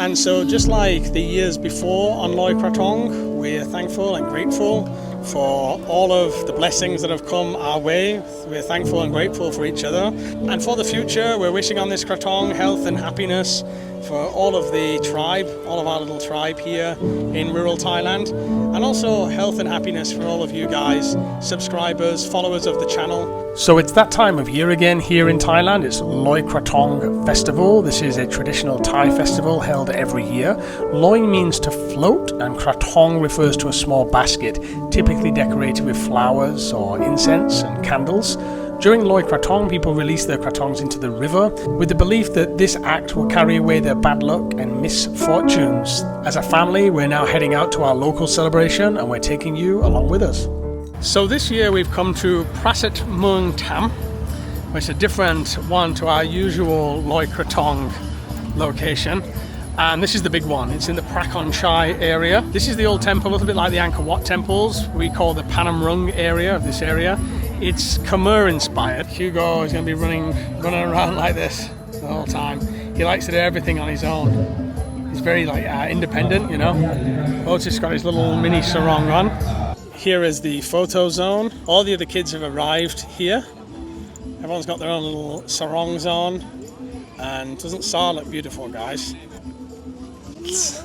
And so just like the years before on Loy Krathong, we're thankful and grateful for all of the blessings that have come our way. We're thankful and grateful for each other. And for the future, we're wishing on this Krathong health and happiness for all of the tribe, all of our little tribe here in rural Thailand. And also health and happiness for all of you guys, subscribers, followers of the channel. So it's that time of year again here in Thailand. It's Loy Krathong Festival. This is a traditional Thai festival held every year. Loy means to float and Krathong refers to a small basket, typically decorated with flowers or incense and candles. During Loy Krathong, people release their Krathongs into the river with the belief that this act will carry away their bad luck and misfortunes. As a family, we're now heading out to our local celebration and we're taking you along with us. So this year we've come to Prasit Muang Tam, which is a different one to our usual Loy Krathong location. And this is the big one. It's in the Prakan Chai area. This is the old temple, a little bit like the Angkor Wat temples. We call the Panam Rung area of this area. It's Khmer inspired. Hugo is going to be running around like this the whole time. He likes to do everything on his own. He's very independent, you know. Otis got his little mini sarong on. Here is the photo zone. All the other kids have arrived here. Everyone's got their own little sarongs on. And doesn't Sa look beautiful, guys? It's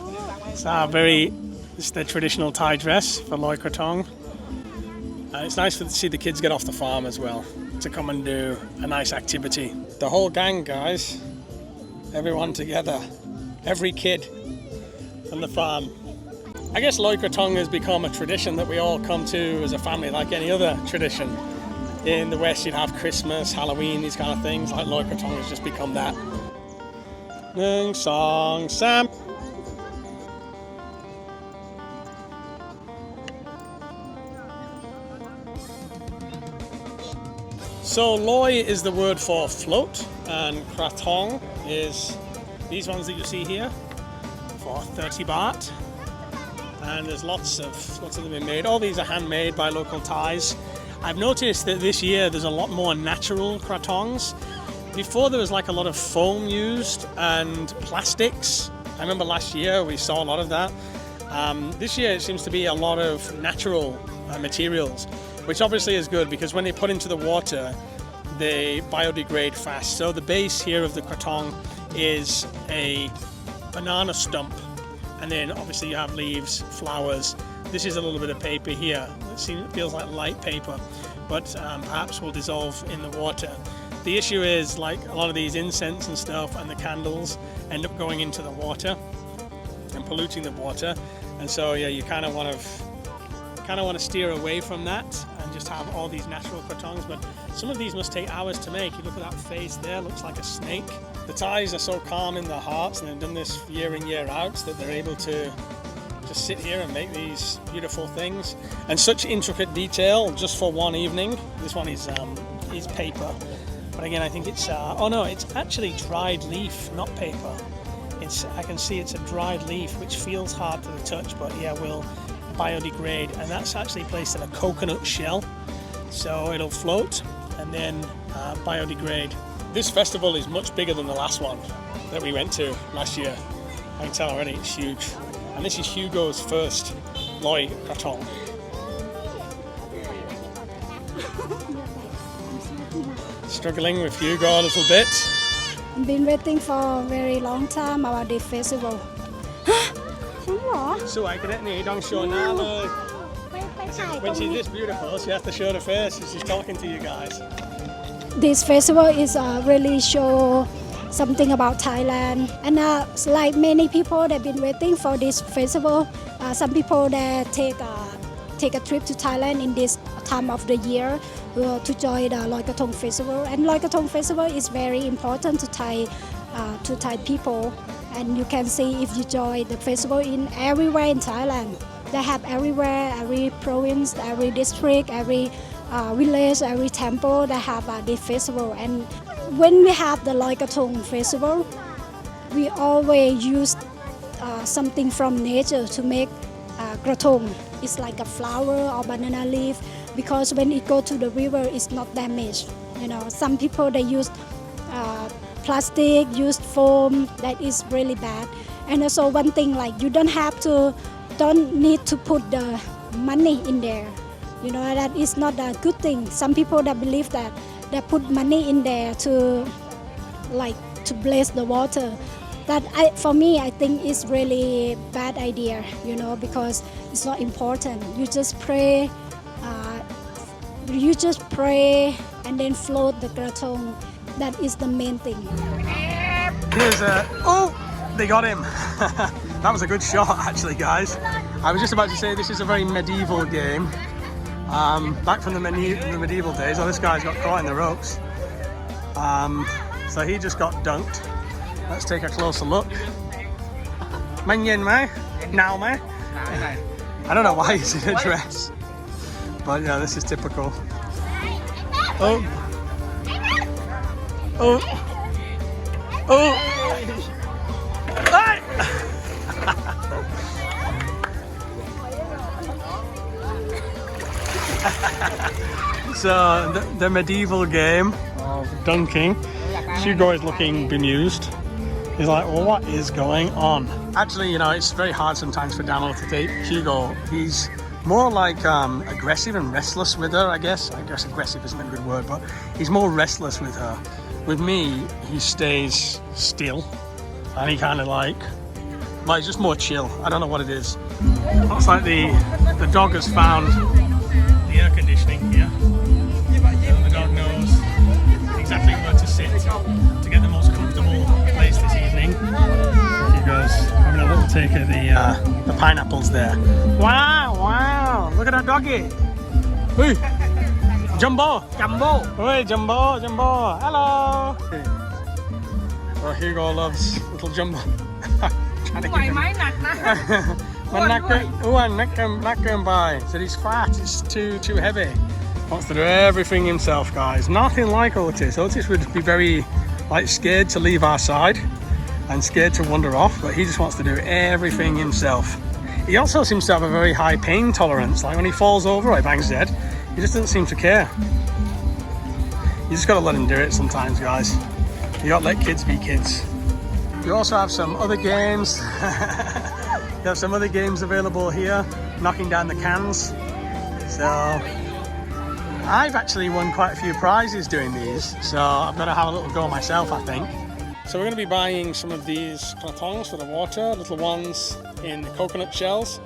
the traditional Thai dress for Loy Krathong. It's nice to see the kids get off the farm as well, to come and do a nice activity. The whole gang, guys. Everyone together. Every kid on the farm. I guess Loy Krathong has become a tradition that we all come to as a family, like any other tradition. In the West, you'd have Christmas, Halloween, these kind of things. Like Loy Krathong has just become that. Nung Song Sam. So Loy is the word for float, and Krathong is these ones that you see here for 30 baht. And there's lots of them being made. All these are handmade by local Thais. I've noticed that this year there's a lot more natural Krathongs. Before there was like a lot of foam used and plastics. I remember last year we saw a lot of that. This year it seems to be a lot of natural materials, which obviously is good because when they put into the water, they biodegrade fast. So the base here of the Krathong is a banana stump. And then obviously you have leaves, flowers. This is a little bit of paper here. It feels like light paper, but perhaps will dissolve in the water. The issue is like a lot of these incense and stuff and the candles end up going into the water and polluting the water. And so yeah, you kind of want to steer away from that and just have all these natural Krathongs. But some of these must take hours to make. You look at that face there, looks like a snake. The Thais are so calm in their hearts and they've done this year in, year out that they're able to just sit here and make these beautiful things. And such intricate detail just for one evening. This one is paper. But again, I think it's, it's actually dried leaf, not paper. I can see it's a dried leaf, which feels hard to the touch, but yeah, will biodegrade. And that's actually placed in a coconut shell. So it'll float and then biodegrade. This festival is much bigger than the last one that we went to last year. I can tell already it's huge. And this is Hugo's first Loy Krathong. Struggling with Hugo a little bit. I've been waiting for a very long time about this festival. สำหรอ สวยกันนี่ต้องโชว์หน้าเลย When she's this beautiful, she has to show the face. She's talking to you guys. This festival is really show something about Thailand, and like many people, they've been waiting for this festival. Some people that take a trip to Thailand in this time of the year to join the Loy Krathong festival. And Loy Krathong festival is very important to Thai people. And you can see if you join the festival in everywhere in Thailand. They have everywhere, every province, every district, every village, every temple. They have this festival. And when we have the Loy Krathong festival, we always use something from nature to make Krathong. It's like a flower or banana leaf, because when it go to the river, it's not damaged. You know, some people they use plastic, used foam, that is really bad. And also one thing, like you don't need to put the money in there. You know, that is not a good thing. Some people that believe that they put money in there to bless the water. For me, I think it's really bad idea, you know, because it's not important. You just pray and then float the krathong. That is the main thing. Here's they got him. That was a good shot, actually, guys. I was just about to say this is a very medieval game. Back from the medieval days. Oh, this guy's got caught in the ropes. So he just got dunked. Let's take a closer look. Now, I don't know why he's in a dress. But yeah, this is typical. Oh. So the medieval game of dunking. Hugo is looking bemused. He's like, well, what is going on? Actually, you know, it's very hard sometimes for Damo to take Hugo. He's more like aggressive and restless with her, I guess. I guess aggressive isn't a good word, but he's more restless with her. With me, he stays still and he kind of like he's just more chill. I don't know what it is. Looks like the dog has found the air conditioning here. The dog knows exactly where to sit to get the most comfortable place this evening. He goes having a little take at the pineapples there. Wow! Look at that doggy. Hey, Jumbo. Hey, Jumbo. Hello. Well, Hugo loves little Jumbo. Trying to keep him. Said he's fat. It's too heavy. Wants to do everything himself, guys. Nothing like Otis. Otis would be very scared to leave our side and scared to wander off, but he just wants to do everything himself. He also seems to have a very high pain tolerance. Like when he falls over or he bangs his head, he just doesn't seem to care. You just gotta let him do it sometimes, guys. You gotta let kids be kids. You also have some other games. You have some other games available here, knocking down the cans. So I've actually won quite a few prizes doing these, so I'm going to have a little go myself, I think. So we're going to be buying some of these Krathongs for the water, little ones in coconut shells.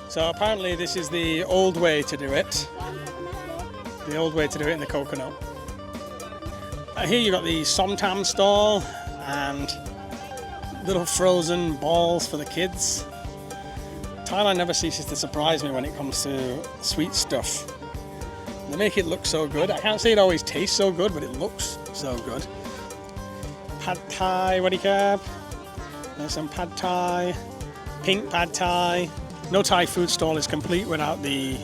So apparently this is the old way to do it. The old way to do it in the coconut. Here you've got the somtam stall and little frozen balls for the kids. Thailand never ceases to surprise me when it comes to sweet stuff. They make it look so good. I can't say it always tastes so good, but it looks so good. Pad Thai, what do you have? There's some Pad Thai, pink Pad Thai. No Thai food stall is complete without the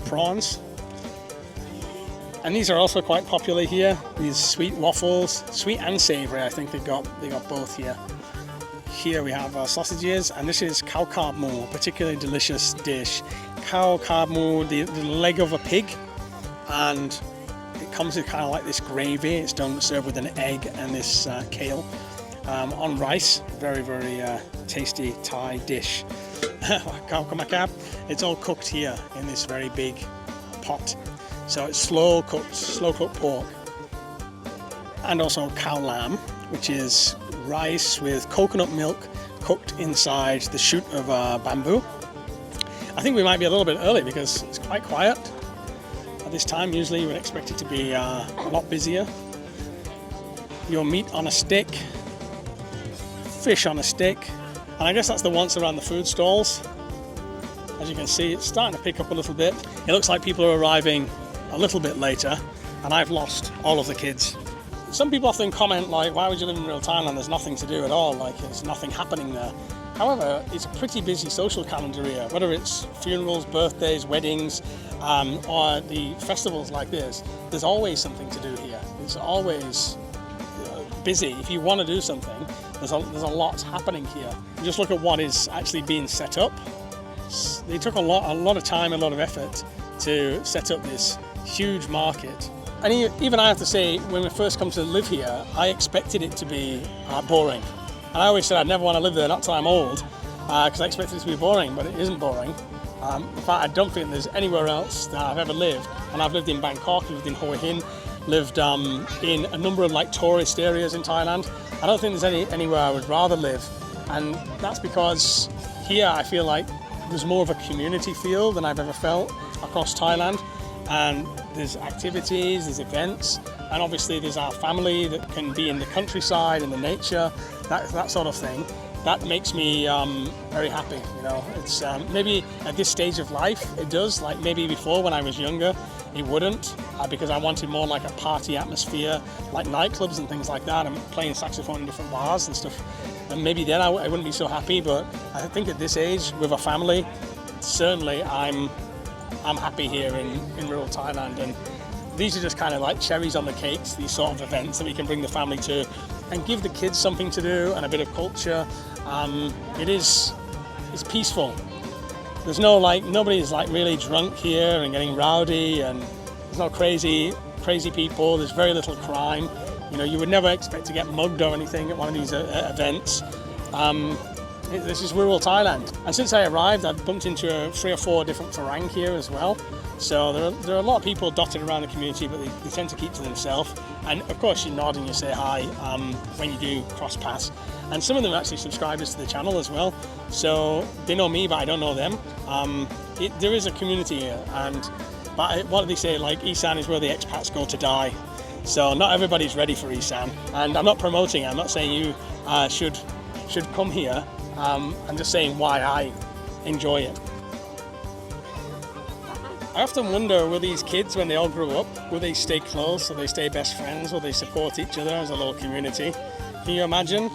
prawns. And these are also quite popular here. These sweet waffles, sweet and savoury. I think they got both here. Here we have sausages, and this is khao khab mu, a particularly delicious dish. Khao khab mu, the leg of a pig. And it comes with kind of like this gravy. It's served with an egg and this kale on rice. Very, very tasty Thai dish. It's all cooked here in this very big pot. So it's slow cooked pork. And also cow lamb, which is rice with coconut milk cooked inside the shoot of bamboo. I think we might be a little bit early because it's quite quiet. This time usually you would expect it to be a lot busier. Your meat on a stick, fish on a stick, and I guess that's the once around the food stalls. As you can see, it's starting to pick up a little bit. It looks like people are arriving a little bit later, and I've lost all of the kids. Some people often comment like, why would you live in Rural Thailand? There's nothing to do at all, like there's nothing happening there. However, it's a pretty busy social calendar here, whether it's funerals, birthdays, weddings, or the festivals like this. There's always something to do here. It's always busy. If you want to do something, there's a lot happening here. You just look at what is actually being set up. They took a lot of time, a lot of effort to set up this huge market. And even I have to say, when we first come to live here, I expected it to be boring. And I always said I'd never want to live there, not till I'm old. because I expected it to be boring, but it isn't boring. In fact, I don't think there's anywhere else that I've ever lived, and I've lived in Bangkok, lived in Hue Hin, lived in a number of like tourist areas in Thailand. I don't think there's anywhere I would rather live, and that's because here I feel like there's more of a community feel than I've ever felt across Thailand, and there's activities, there's events, and obviously there's our family that can be in the countryside, in the nature, that sort of thing. That makes me very happy, you know. It's maybe at this stage of life it does, like maybe before when I was younger it wouldn't, because I wanted more like a party atmosphere, like nightclubs and things like that, and playing saxophone in different bars and stuff. And maybe then I wouldn't be so happy, but I think at this age with a family, certainly I'm happy here in rural Thailand. And these are just kind of like cherries on the cakes, these sort of events that we can bring the family to and give the kids something to do and a bit of culture. It's peaceful. There's no like, nobody's like really drunk here and getting rowdy, and there's no crazy people. There's very little crime. You know, you would never expect to get mugged or anything at one of these events. This is rural Thailand. And since I arrived, I've bumped into 3 or 4 different Farang here as well. So there are a lot of people dotted around the community, but they tend to keep to themselves. And of course you nod and you say hi when you do cross paths. And some of them are actually subscribers to the channel as well. So they know me, but I don't know them. There is a community here, but what do they say, like Isan is where the expats go to die. So not everybody's ready for Isan. And I'm not promoting it, I'm not saying you should come here. I'm just saying why I enjoy it. I often wonder, will these kids, when they all grow up, will they stay close? Will they stay best friends? Will they support each other as a little community? Can you imagine?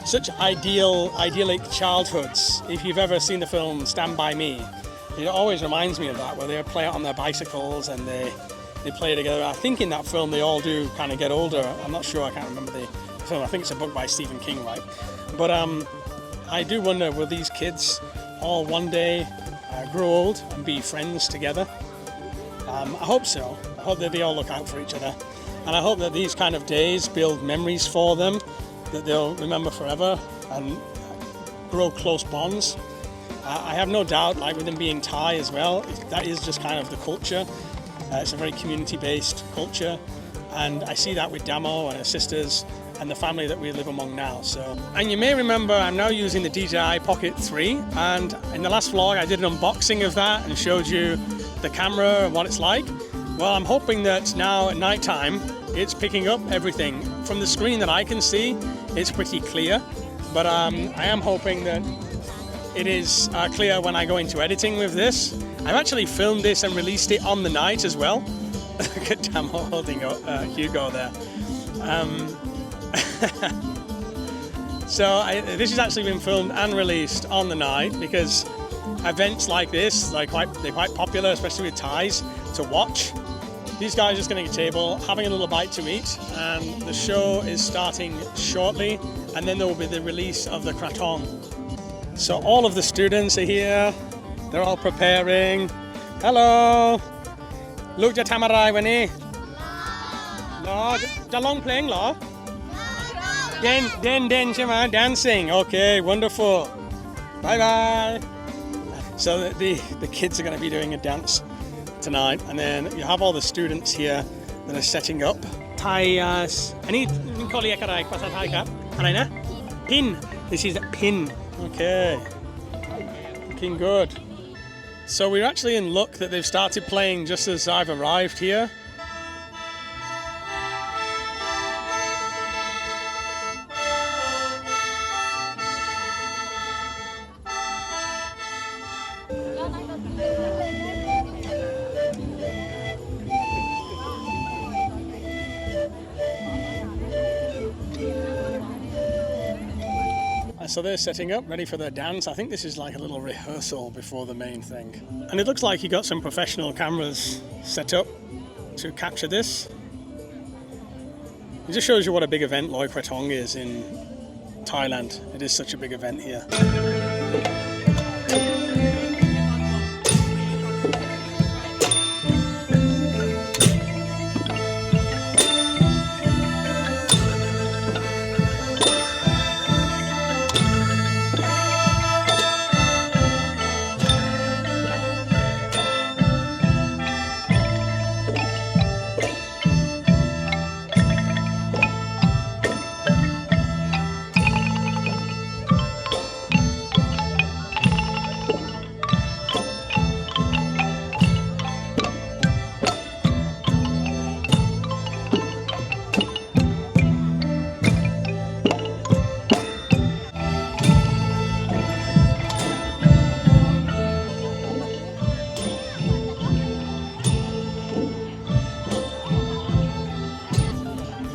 Such idyllic childhoods. If you've ever seen the film Stand By Me, it always reminds me of that, where they play out on their bicycles and they play together. I think in that film they all do kind of get older. I'm not sure, I can't remember the film. I think it's a book by Stephen King, right? But I do wonder, will these kids all one day grow old and be friends together? I hope so. I hope that they all look out for each other. And I hope that these kind of days build memories for them that they'll remember forever and grow close bonds. I have no doubt, like with them being Thai as well, that is just kind of the culture. It's a very community-based culture. And I see that with Damo and her sisters and the family that we live among now. And you may remember I'm now using the DJI Pocket 3, and in the last vlog I did an unboxing of that and showed you the camera and what it's like. Well, I'm hoping that now at night time it's picking up everything. From the screen that I can see, it's pretty clear, but I am hoping that it is clear when I go into editing with this. I've actually filmed this and released it on the night as well. Look at Damo holding Hugo there. So this has actually been filmed and released on the night, because events like this, they're quite popular, especially with Thais, to watch. These guys are just getting a table, having a little bite to eat, and the show is starting shortly, and then there will be the release of the Krathong. So all of the students are here, they're all preparing. Hello! ลูกจะทำอะไรวันนี้เหรอจะร้องเพลงเหรอเด่นใช่ไหม dancing. Okay, wonderful. Bye bye. So the kids are going to be doing a dance tonight, and then you have all the students here that are setting up. Thai อันนี้เขาเรียกอะไรภาษาไทยครับอะไรนะ pin. This is a pin. Okay. Looking good. So we're actually in luck that they've started playing just as I've arrived here. So they're setting up, ready for their dance. I think this is like a little rehearsal before the main thing. And it looks like he got some professional cameras set up to capture this. It just shows you what a big event Loy Krathong is in Thailand. It is such a big event here.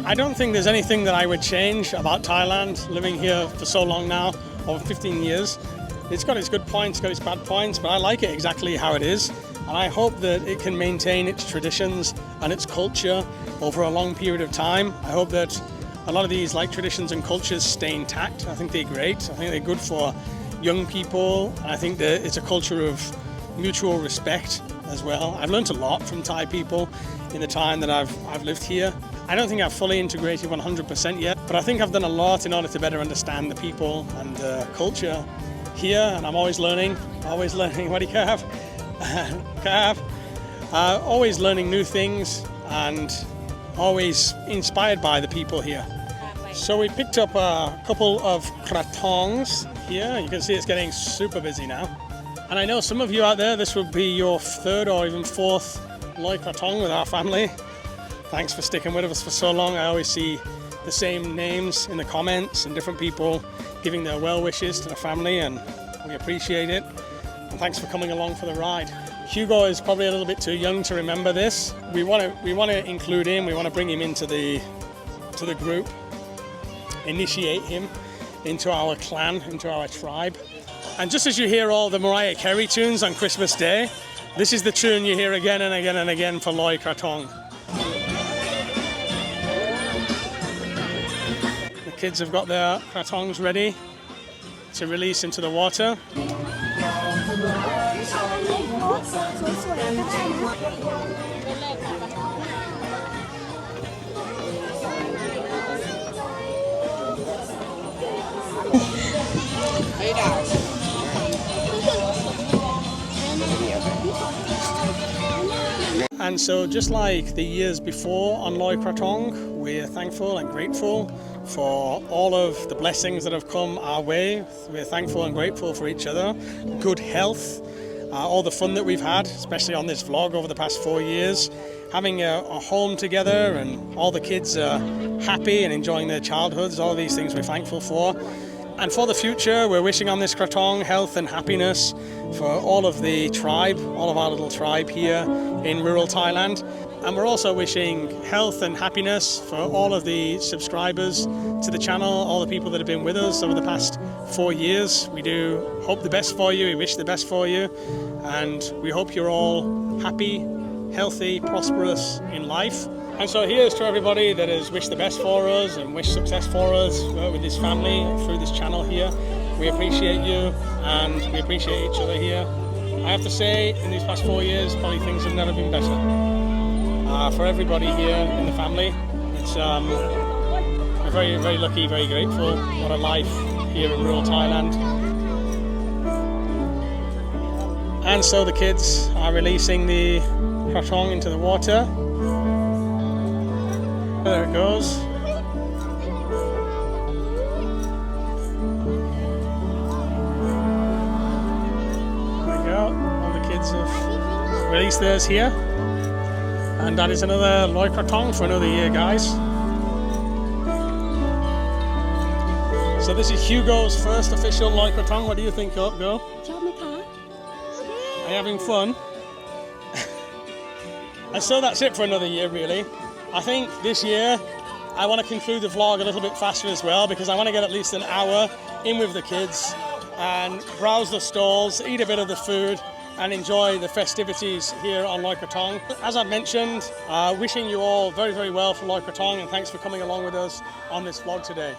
I don't think there's anything that I would change about Thailand, living here for so long now, over 15 years. It's got its good points, got its bad points, but I like it exactly how it is. And I hope that it can maintain its traditions and its culture over a long period of time. I hope that a lot of these traditions and cultures stay intact. I think they're great. I think they're good for young people. And I think that it's a culture of mutual respect as well. I've learned a lot from Thai people in the time that I've lived here. I don't think I've fully integrated 100% yet, but I think I've done a lot in order to better understand the people and the culture here, and I'm always learning. What do you have? Always learning new things and always inspired by the people here. So we picked up a couple of Krathongs here. You can see it's getting super busy now. And I know some of you out there, this will be your third or even fourth Loy Krathong with our family. Thanks for sticking with us for so long. I always see the same names in the comments and different people giving their well wishes to the family, and we appreciate it. And thanks for coming along for the ride. Hugo is probably a little bit too young to remember this. We want to include him. We want to bring him into the group, initiate him into our clan, into our tribe. And just as you hear all the Mariah Carey tunes on Christmas Day, this is the tune you hear again and again and again for Loy Krathong. The kids have got their Krathongs ready to release into the water. And so just like the years before on Loy Krathong, we're thankful and grateful for all of the blessings that have come our way. We're thankful and grateful for each other, good health, all the fun that we've had, especially on this vlog over the past 4 years, having a home together, and all the kids are happy and enjoying their childhoods. All of these things we're thankful for. And for the future, we're wishing on this Krathong health and happiness for all of the tribe, all of our little tribe here in rural Thailand. And we're also wishing health and happiness for all of the subscribers to the channel, all the people that have been with us over the past 4 years. We do hope the best for you, we wish the best for you, and we hope you're all happy, healthy, prosperous in life. And so here's to everybody that has wished the best for us and wished success for us with this family through this channel here. We appreciate you and we appreciate each other here. I have to say, in these past 4 years, probably things have never been better. For everybody here in the family, it's we're very, very lucky, very grateful. What a life here in rural Thailand. And so the kids are releasing the Krathong into the water. There it goes. There we go. All the kids have released theirs here. And that is another Loy Krathong for another year, guys. So this is Hugo's first official Loy Krathong. What do you think, Go? Are you having fun? And so that's it for another year, really. I think this year I want to conclude the vlog a little bit faster as well, because I want to get at least an hour in with the kids and browse the stalls, eat a bit of the food and enjoy the festivities here on Loy Krathong. As I mentioned, wishing you all very, very well for Loy Krathong, and thanks for coming along with us on this vlog today.